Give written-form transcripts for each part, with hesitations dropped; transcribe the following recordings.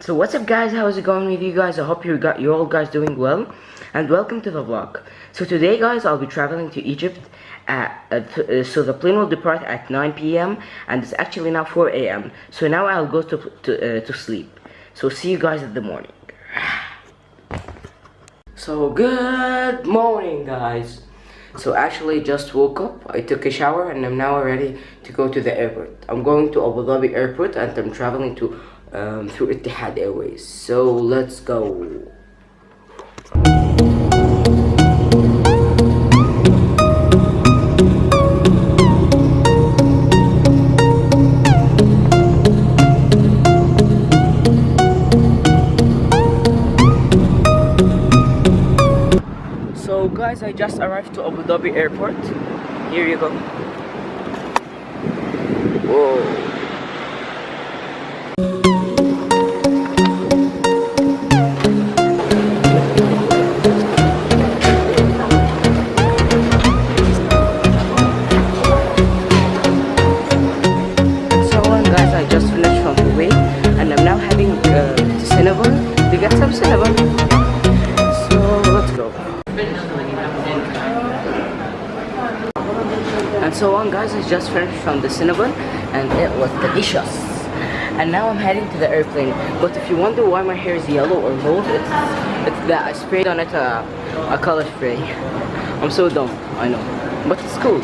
So what's up guys, how's it going with you guys? I hope you all guys doing well, and welcome to the vlog. So today guys, I'll be traveling to Egypt so the plane will depart at 9 p.m. and it's actually now 4 a.m. So now I'll go to sleep. So see you guys in the morning. So good morning guys. So actually just woke up, I took a shower and I'm now ready to go to the airport. I'm going to Abu Dhabi airport and I'm traveling to through Etihad Airways. So let's go. So guys, I just arrived to Abu Dhabi airport. Here you go. Whoa. To get some cinnamon. So let's go. And so on guys, I just finished from the cinnamon and it was delicious. And now I'm heading to the airplane. But if you wonder why my hair is yellow or gold, it's that I sprayed on it a color spray. I'm so dumb, I know. But it's cool.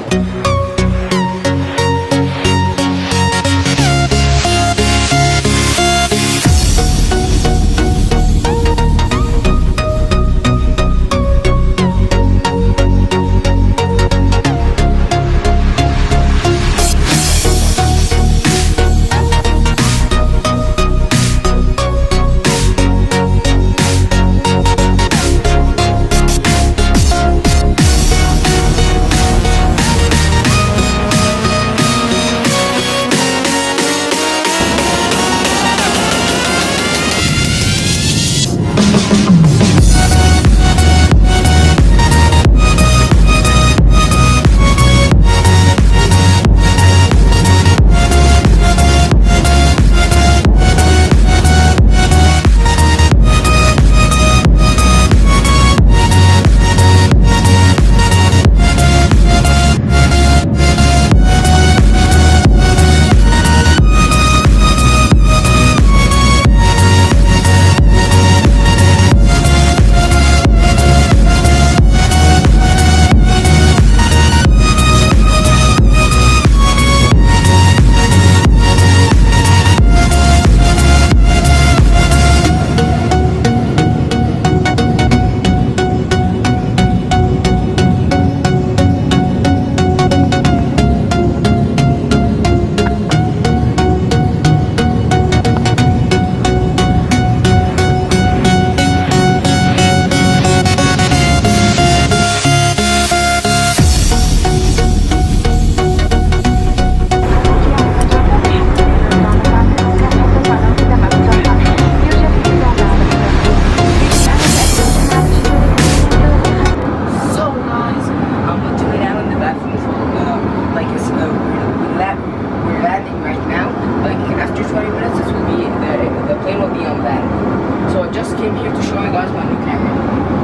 Came here to show you guys my new camera.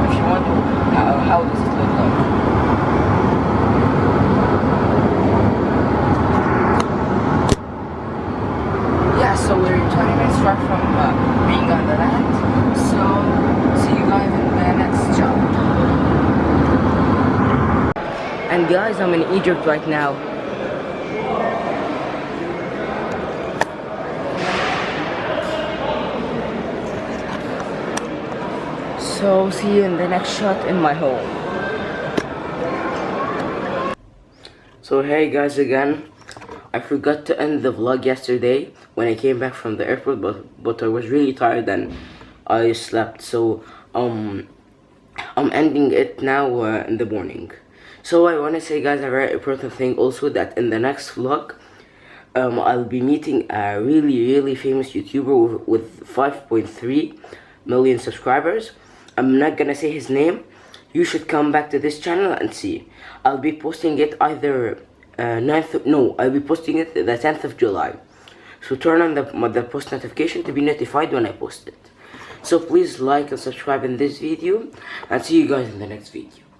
If you wonder how does it look like. Yeah, so we're 20 minutes far from being on the land. So see you guys in the next job. And guys, I'm in Egypt right now. So see you in the next shot in my home. So hey guys again, I forgot to end the vlog yesterday when I came back from the airport, but I was really tired and I slept. So I'm ending it now in the morning. So I want to say guys a very important thing also, that in the next vlog I'll be meeting a really famous YouTuber with 5.3 million subscribers. I'm not gonna say his name. You should come back to this channel and see. I'll be posting it either I'll be posting it the 10th of July. So turn on the post notification to be notified when I post it. So please like and subscribe in this video, and see you guys in the next video.